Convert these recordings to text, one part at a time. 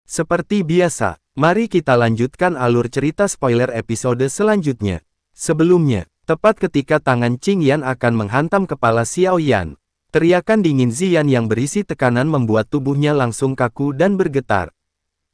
Seperti biasa, mari kita lanjutkan alur cerita spoiler episode selanjutnya. Sebelumnya, tepat ketika tangan Qingyan akan menghantam kepala Xiao Yan, teriakan dingin Ziyan yang berisi tekanan membuat tubuhnya langsung kaku dan bergetar.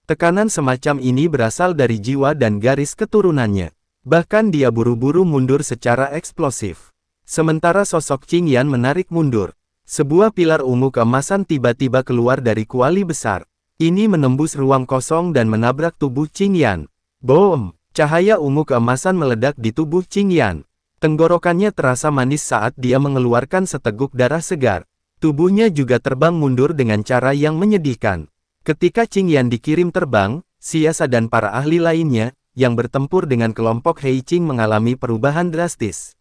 Tekanan semacam ini berasal dari jiwa dan garis keturunannya. Bahkan dia buru-buru mundur secara eksplosif. Sementara sosok Qingyan menarik mundur, sebuah pilar ungu keemasan tiba-tiba keluar dari kuali besar. Ini menembus ruang kosong dan menabrak tubuh Qingyan. Boom! Cahaya ungu keemasan meledak di tubuh Qingyan. Tenggorokannya terasa manis saat dia mengeluarkan seteguk darah segar. Tubuhnya juga terbang mundur dengan cara yang menyedihkan. Ketika Qingyan dikirim terbang, Siasa dan para ahli lainnya, yang bertempur dengan kelompok Heiqing mengalami perubahan drastis.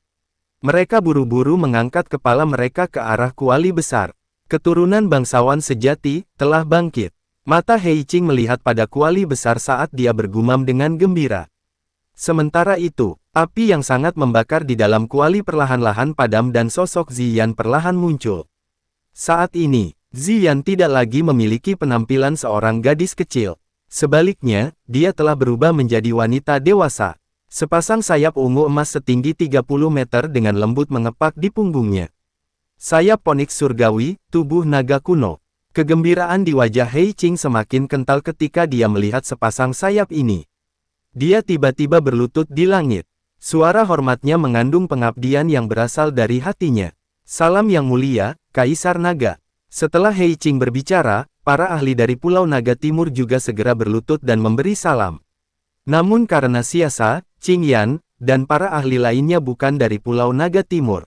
Mereka buru-buru mengangkat kepala mereka ke arah kuali besar. Keturunan bangsawan sejati telah bangkit. Mata Heiqing melihat pada kuali besar saat dia bergumam dengan gembira. Sementara itu, api yang sangat membakar di dalam kuali perlahan-lahan padam dan sosok Ziyan perlahan muncul. Saat ini, Ziyan tidak lagi memiliki penampilan seorang gadis kecil. Sebaliknya, dia telah berubah menjadi wanita dewasa. Sepasang sayap ungu emas setinggi 30 meter dengan lembut mengepak di punggungnya. Sayap Poniks surgawi, tubuh naga kuno. Kegembiraan di wajah Heiqing semakin kental ketika dia melihat sepasang sayap ini. Dia tiba-tiba berlutut di langit. Suara hormatnya mengandung pengabdian yang berasal dari hatinya. Salam yang mulia, Kaisar Naga. Setelah Heiqing berbicara, para ahli dari Pulau Naga Timur juga segera berlutut dan memberi salam. Namun karena Siasa, Qingyan, dan para ahli lainnya bukan dari Pulau Naga Timur,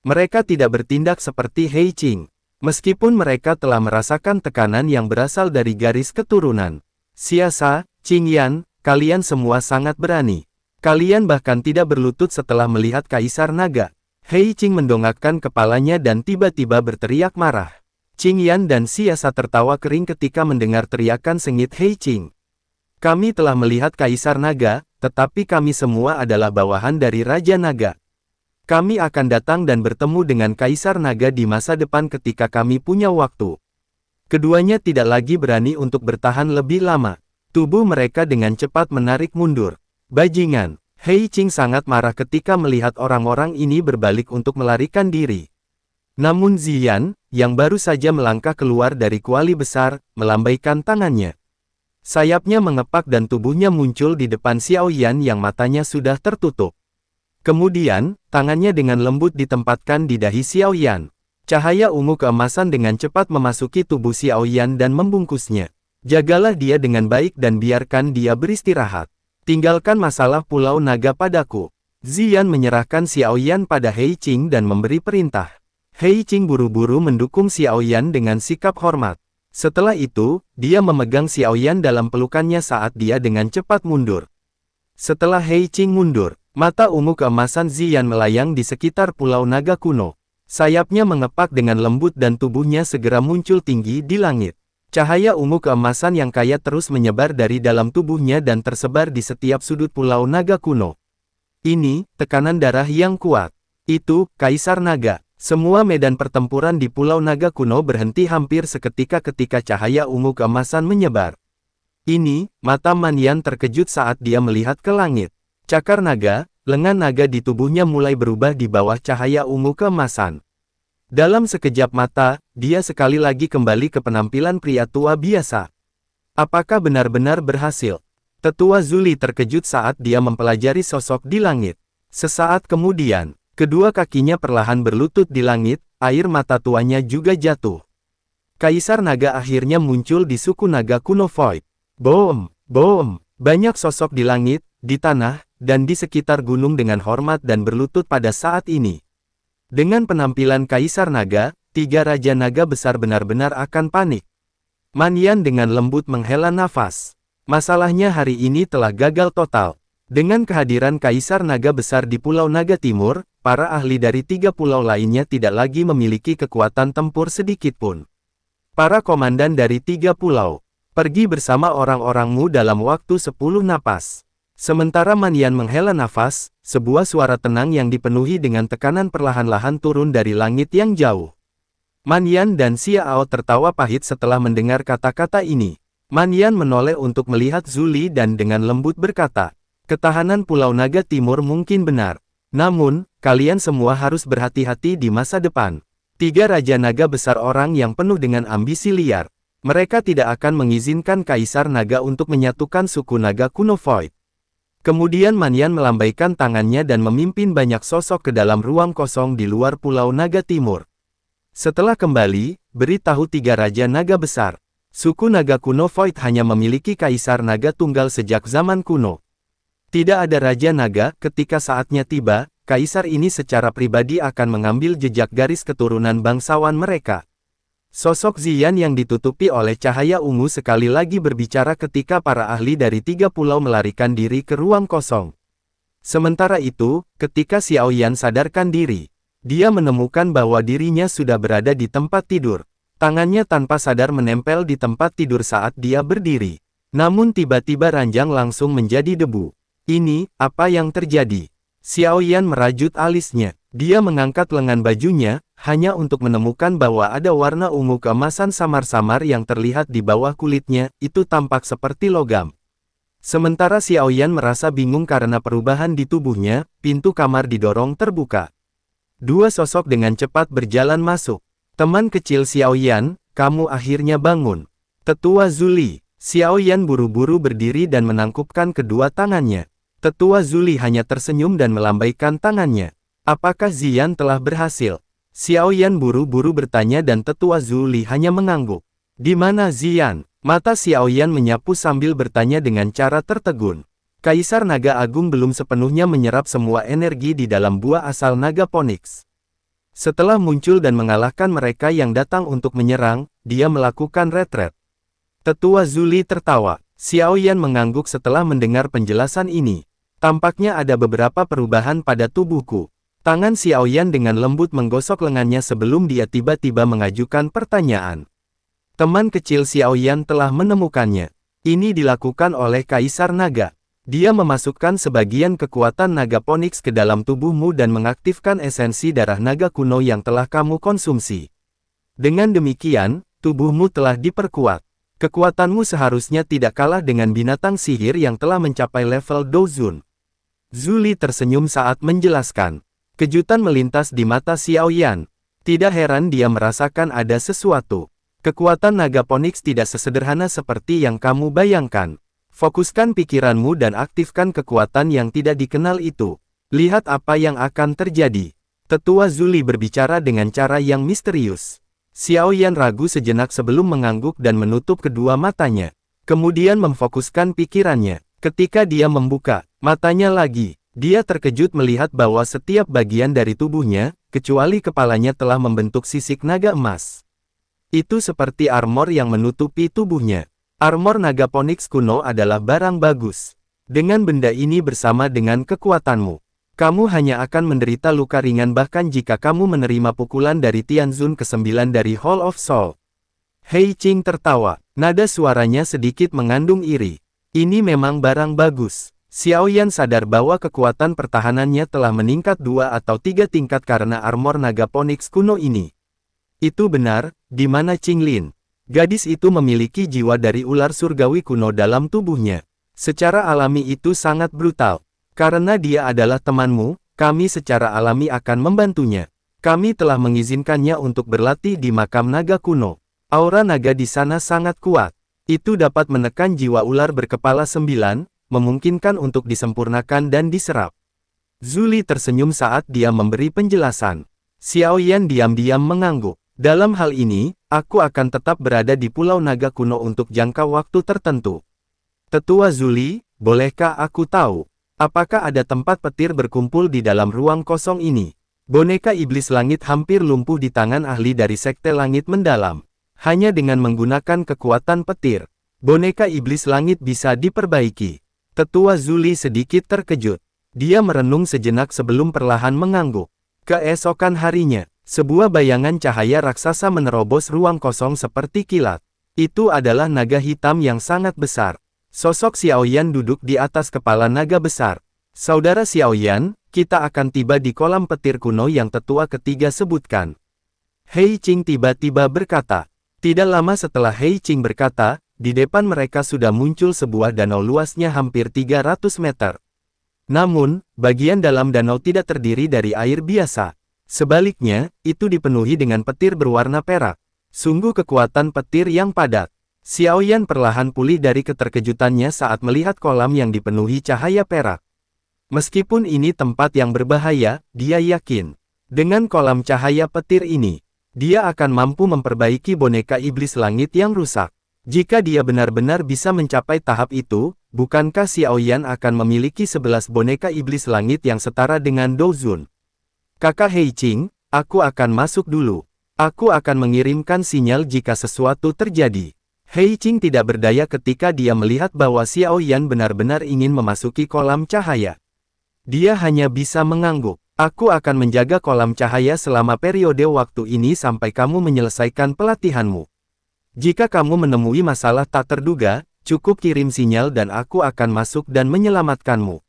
mereka tidak bertindak seperti Heiqing. Meskipun mereka telah merasakan tekanan yang berasal dari garis keturunan. Siasa, Qingyan, kalian semua sangat berani. Kalian bahkan tidak berlutut setelah melihat Kaisar Naga. Heiqing mendongakkan kepalanya dan tiba-tiba berteriak marah. Qingyan dan Siasa tertawa kering ketika mendengar teriakan sengit Heiqing. Kami telah melihat Kaisar Naga, tetapi kami semua adalah bawahan dari Raja Naga. Kami akan datang dan bertemu dengan Kaisar Naga di masa depan ketika kami punya waktu. Keduanya tidak lagi berani untuk bertahan lebih lama. Tubuh mereka dengan cepat menarik mundur. Bajingan, Heiqing sangat marah ketika melihat orang-orang ini berbalik untuk melarikan diri. Namun Ziyan, yang baru saja melangkah keluar dari kuali besar, melambaikan tangannya. Sayapnya mengepak dan tubuhnya muncul di depan Xiao Yan yang matanya sudah tertutup. Kemudian, tangannya dengan lembut ditempatkan di dahi Xiao Yan. Cahaya ungu keemasan dengan cepat memasuki tubuh Xiao Yan dan membungkusnya. Jagalah dia dengan baik dan biarkan dia beristirahat. Tinggalkan masalah Pulau Naga padaku. Ziyan menyerahkan Xiao Yan pada Heiqing dan memberi perintah. Heiqing buru-buru mendukung Xiao Yan dengan sikap hormat. Setelah itu, dia memegang Xiao Yan dalam pelukannya saat dia dengan cepat mundur. Setelah Heiqing mundur, mata ungu keemasan Ziyan melayang di sekitar Pulau Naga kuno. Sayapnya mengepak dengan lembut dan tubuhnya segera muncul tinggi di langit. Cahaya ungu keemasan yang kaya terus menyebar dari dalam tubuhnya dan tersebar di setiap sudut Pulau Naga kuno. Ini, tekanan darah yang kuat. Itu, Kaisar Naga. Semua medan pertempuran di Pulau Naga kuno berhenti hampir seketika ketika cahaya ungu keemasan menyebar. Ini, mata Manyan terkejut saat dia melihat ke langit. Cakar naga, lengan naga di tubuhnya mulai berubah di bawah cahaya ungu keemasan. Dalam sekejap mata, dia sekali lagi kembali ke penampilan pria tua biasa. Apakah benar-benar berhasil? Tetua Zuli terkejut saat dia mempelajari sosok di langit. Sesaat kemudian, kedua kakinya perlahan berlutut di langit, air mata tuanya juga jatuh. Kaisar Naga akhirnya muncul di suku naga kuno Void. Boom, boom, banyak sosok di langit, di tanah, dan di sekitar gunung dengan hormat dan berlutut pada saat ini. Dengan penampilan Kaisar Naga, 3 Raja Naga besar benar-benar akan panik. Manyan dengan lembut menghela nafas. Masalahnya hari ini telah gagal total. Dengan kehadiran Kaisar Naga besar di Pulau Naga Timur, para ahli dari 3 pulau lainnya tidak lagi memiliki kekuatan tempur sedikitpun. Para komandan dari 3 pulau, pergi bersama orang-orangmu dalam waktu 10 napas. Sementara Manyan menghela nafas, sebuah suara tenang yang dipenuhi dengan tekanan perlahan-lahan turun dari langit yang jauh. Manyan dan Xiao tertawa pahit setelah mendengar kata-kata ini. Man Yan menoleh untuk melihat Zuli dan dengan lembut berkata, ketahanan Pulau Naga Timur mungkin benar. Namun, kalian semua harus berhati-hati di masa depan. 3 Raja Naga besar orang yang penuh dengan ambisi liar. Mereka tidak akan mengizinkan Kaisar Naga untuk menyatukan suku Naga kuno Void. Kemudian Man Yan melambaikan tangannya dan memimpin banyak sosok ke dalam ruang kosong di luar Pulau Naga Timur. Setelah kembali, beritahu 3 Raja Naga besar. Suku Naga kuno Void hanya memiliki Kaisar Naga tunggal sejak zaman kuno. Tidak ada Raja Naga. Ketika saatnya tiba, Kaisar ini secara pribadi akan mengambil jejak garis keturunan bangsawan mereka. Sosok Ziyan yang ditutupi oleh cahaya ungu sekali lagi berbicara ketika para ahli dari 3 pulau melarikan diri ke ruang kosong. Sementara itu, ketika Xiao Yan sadarkan diri, dia menemukan bahwa dirinya sudah berada di tempat tidur. Tangannya tanpa sadar menempel di tempat tidur saat dia berdiri. Namun tiba-tiba ranjang langsung menjadi debu. Ini, apa yang terjadi? Xiao Yan merajut alisnya. Dia mengangkat lengan bajunya, hanya untuk menemukan bahwa ada warna ungu keemasan samar-samar yang terlihat di bawah kulitnya, itu tampak seperti logam. Sementara Xiao Yan merasa bingung karena perubahan di tubuhnya, pintu kamar didorong terbuka. 2 sosok dengan cepat berjalan masuk. Teman kecil Xiao Yan, kamu akhirnya bangun. Tetua Zuli. Xiao Yan buru-buru berdiri dan menangkupkan kedua tangannya. Tetua Zuli hanya tersenyum dan melambaikan tangannya. Apakah Ziyan telah berhasil? Xiao Yan buru-buru bertanya dan Tetua Zuli hanya mengangguk. Di mana Ziyan? Mata Xiao Yan menyapu sambil bertanya dengan cara tertegun. Kaisar Naga Agung belum sepenuhnya menyerap semua energi di dalam buah asal Naga Phoenix. Setelah muncul dan mengalahkan mereka yang datang untuk menyerang, dia melakukan retret. Tetua Zuli tertawa. Xiao Yan mengangguk setelah mendengar penjelasan ini. Tampaknya ada beberapa perubahan pada tubuhku. Tangan Xiao Yan dengan lembut menggosok lengannya sebelum dia tiba-tiba mengajukan pertanyaan. Teman kecil Xiao Yan telah menemukannya. Ini dilakukan oleh Kaisar Naga. Dia memasukkan sebagian kekuatan Naga Phoenix ke dalam tubuhmu dan mengaktifkan esensi darah naga kuno yang telah kamu konsumsi. Dengan demikian, tubuhmu telah diperkuat. Kekuatanmu seharusnya tidak kalah dengan binatang sihir yang telah mencapai level Dozun. Zuli tersenyum saat menjelaskan. Kejutan melintas di mata Xiao Yan. Tidak heran dia merasakan ada sesuatu. Kekuatan Naga Phoenix tidak sesederhana seperti yang kamu bayangkan. Fokuskan pikiranmu dan aktifkan kekuatan yang tidak dikenal itu. Lihat apa yang akan terjadi. Tetua Zuli berbicara dengan cara yang misterius. Xiao Yan ragu sejenak sebelum mengangguk dan menutup kedua matanya. Kemudian memfokuskan pikirannya. Ketika dia membuka matanya lagi, dia terkejut melihat bahwa setiap bagian dari tubuhnya, kecuali kepalanya telah membentuk sisik naga emas. Itu seperti armor yang menutupi tubuhnya. Armor Naga Phoenix kuno adalah barang bagus. Dengan benda ini bersama dengan kekuatanmu, kamu hanya akan menderita luka ringan bahkan jika kamu menerima pukulan dari Tianzun ke-9 dari Hall of Soul. Hei Qing tertawa, nada suaranya sedikit mengandung iri. Ini memang barang bagus. Xiao Yan sadar bahwa kekuatan pertahanannya telah meningkat 2 atau 3 tingkat karena armor Naga Phoenix kuno ini. Itu benar, di mana Qinglin? Gadis itu memiliki jiwa dari ular surgawi kuno dalam tubuhnya. Secara alami itu sangat brutal. Karena dia adalah temanmu, kami secara alami akan membantunya. Kami telah mengizinkannya untuk berlatih di makam naga kuno. Aura naga di sana sangat kuat. Itu dapat menekan jiwa ular berkepala 9, memungkinkan untuk disempurnakan dan diserap. Zuli tersenyum saat dia memberi penjelasan. Xiao Yan diam-diam mengangguk. Dalam hal ini, aku akan tetap berada di Pulau Naga Kuno untuk jangka waktu tertentu. Tetua Zuli, bolehkah aku tahu, apakah ada tempat petir berkumpul di dalam ruang kosong ini? Boneka iblis langit hampir lumpuh di tangan ahli dari Sekte Langit Mendalam. Hanya dengan menggunakan kekuatan petir, boneka iblis langit bisa diperbaiki. Tetua Zuli sedikit terkejut. Dia merenung sejenak sebelum perlahan mengangguk. Keesokan harinya, sebuah bayangan cahaya raksasa menerobos ruang kosong seperti kilat. Itu adalah naga hitam yang sangat besar. Sosok Xiao Yan duduk di atas kepala naga besar. Saudara Xiao Yan, kita akan tiba di kolam petir kuno yang tetua ketiga sebutkan. Hei Qing tiba-tiba berkata. Tidak lama setelah Hei Qing berkata, di depan mereka sudah muncul sebuah danau luasnya hampir 300 meter. Namun, bagian dalam danau tidak terdiri dari air biasa. Sebaliknya, itu dipenuhi dengan petir berwarna perak. Sungguh kekuatan petir yang padat. Xiao Yan perlahan pulih dari keterkejutannya saat melihat kolam yang dipenuhi cahaya perak. Meskipun ini tempat yang berbahaya, dia yakin. Dengan kolam cahaya petir ini, dia akan mampu memperbaiki boneka iblis langit yang rusak. Jika dia benar-benar bisa mencapai tahap itu, bukankah Xiao Yan akan memiliki 11 boneka iblis langit yang setara dengan Douzun? Kakak Hei Qing, aku akan masuk dulu. Aku akan mengirimkan sinyal jika sesuatu terjadi. Hei Qing tidak berdaya ketika dia melihat bahwa Xiao Yan benar-benar ingin memasuki kolam cahaya. Dia hanya bisa mengangguk. Aku akan menjaga kolam cahaya selama periode waktu ini sampai kamu menyelesaikan pelatihanmu. Jika kamu menemui masalah tak terduga, cukup kirim sinyal dan aku akan masuk dan menyelamatkanmu.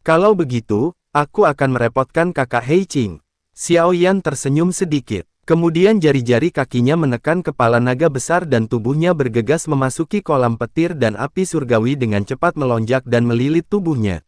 Kalau begitu, aku akan merepotkan kakak Hei Qing. Xiao Yan tersenyum sedikit. Kemudian jari-jari kakinya menekan kepala naga besar dan tubuhnya bergegas memasuki kolam petir dan api surgawi dengan cepat melonjak dan melilit tubuhnya.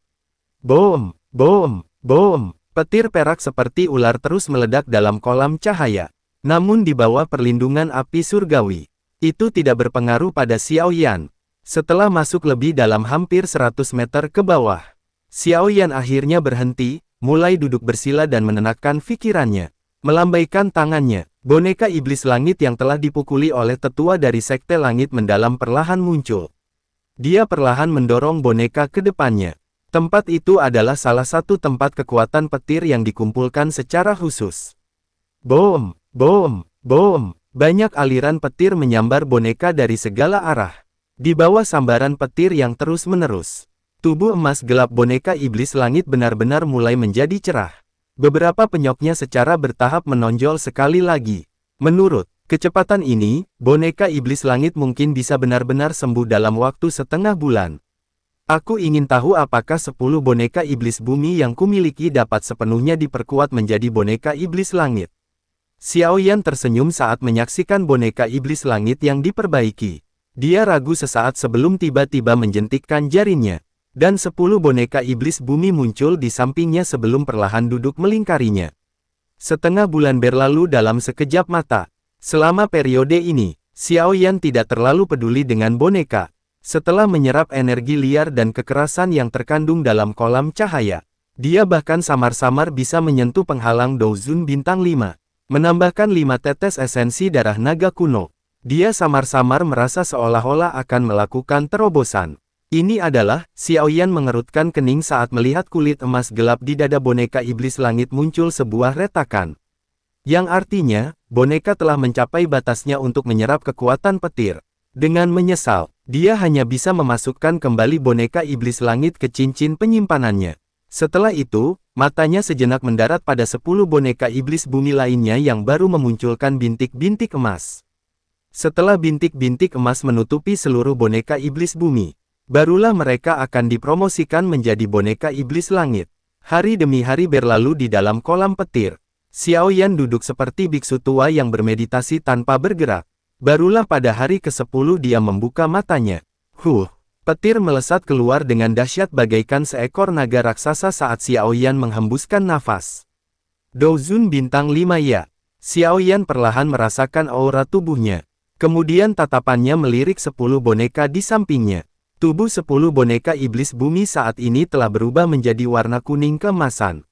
Boom, boom, boom. Petir perak seperti ular terus meledak dalam kolam cahaya. Namun di bawah perlindungan api surgawi, itu tidak berpengaruh pada Xiao Yan. Setelah masuk lebih dalam hampir 100 meter ke bawah, Xiao Yan akhirnya berhenti, mulai duduk bersila dan menenangkan pikirannya. Melambaikan tangannya, boneka iblis langit yang telah dipukuli oleh tetua dari Sekte Langit Mendalam perlahan muncul. Dia perlahan mendorong boneka ke depannya. Tempat itu adalah salah satu tempat kekuatan petir yang dikumpulkan secara khusus. Boom, boom, boom. Banyak aliran petir menyambar boneka dari segala arah. Di bawah sambaran petir yang terus-menerus, tubuh emas gelap boneka iblis langit benar-benar mulai menjadi cerah. Beberapa penyoknya secara bertahap menonjol sekali lagi. Menurut kecepatan ini, boneka iblis langit mungkin bisa benar-benar sembuh dalam waktu setengah bulan. Aku ingin tahu apakah 10 boneka iblis bumi yang kumiliki dapat sepenuhnya diperkuat menjadi boneka iblis langit. Xiao Yan tersenyum saat menyaksikan boneka iblis langit yang diperbaiki. Dia ragu sesaat sebelum tiba-tiba menjentikkan jarinya. Dan 10 boneka iblis bumi muncul di sampingnya sebelum perlahan duduk melingkarinya. Setengah bulan berlalu dalam sekejap mata. Selama periode ini, Xiao Yan tidak terlalu peduli dengan boneka. Setelah menyerap energi liar dan kekerasan yang terkandung dalam kolam cahaya, dia bahkan samar-samar bisa menyentuh penghalang Douzun bintang 5. Menambahkan 5 tetes esensi darah naga kuno. Dia samar-samar merasa seolah-olah akan melakukan terobosan. Ini adalah, Xiao Yan mengerutkan kening saat melihat kulit emas gelap di dada boneka iblis langit muncul sebuah retakan. Yang artinya, boneka telah mencapai batasnya untuk menyerap kekuatan petir. Dengan menyesal, dia hanya bisa memasukkan kembali boneka iblis langit ke cincin penyimpanannya. Setelah itu, matanya sejenak mendarat pada 10 boneka iblis bumi lainnya yang baru memunculkan bintik-bintik emas. Setelah bintik-bintik emas menutupi seluruh boneka iblis bumi, barulah mereka akan dipromosikan menjadi boneka iblis langit. Hari demi hari berlalu di dalam kolam petir. Xiao Yan duduk seperti biksu tua yang bermeditasi tanpa bergerak. Barulah pada hari ke-10 dia membuka matanya. Petir melesat keluar dengan dahsyat bagaikan seekor naga raksasa saat Xiao Yan menghembuskan nafas. Douzun bintang 5 ya. Xiao Yan perlahan merasakan aura tubuhnya. Kemudian tatapannya melirik 10 boneka di sampingnya. Tubuh 10 boneka iblis bumi saat ini telah berubah menjadi warna kuning keemasan.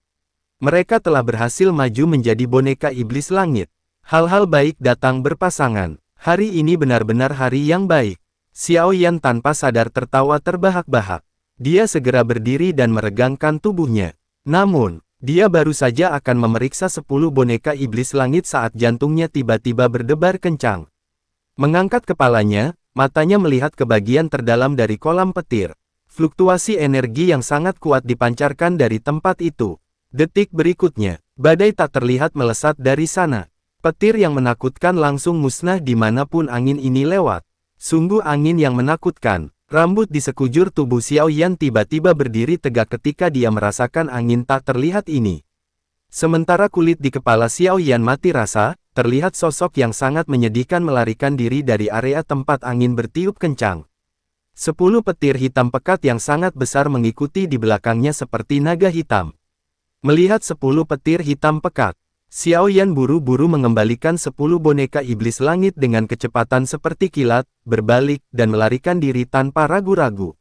Mereka telah berhasil maju menjadi boneka iblis langit. Hal-hal baik datang berpasangan. Hari ini benar-benar hari yang baik. Xiao Yan tanpa sadar tertawa terbahak-bahak. Dia segera berdiri dan meregangkan tubuhnya. Namun, dia baru saja akan memeriksa 10 boneka iblis langit saat jantungnya tiba-tiba berdebar kencang. Mengangkat kepalanya, matanya melihat ke bagian terdalam dari kolam petir. Fluktuasi energi yang sangat kuat dipancarkan dari tempat itu. Detik berikutnya, badai tak terlihat melesat dari sana. Petir yang menakutkan langsung musnah dimanapun angin ini lewat. Sungguh angin yang menakutkan. Rambut di sekujur tubuh Xiao Yan tiba-tiba berdiri tegak ketika dia merasakan angin tak terlihat ini. Sementara kulit di kepala Xiao Yan mati rasa, terlihat sosok yang sangat menyedihkan melarikan diri dari area tempat angin bertiup kencang. 10 petir hitam pekat yang sangat besar mengikuti di belakangnya seperti naga hitam. Melihat 10 petir hitam pekat, Xiao Yan buru-buru mengembalikan 10 boneka iblis langit dengan kecepatan seperti kilat, berbalik, dan melarikan diri tanpa ragu-ragu.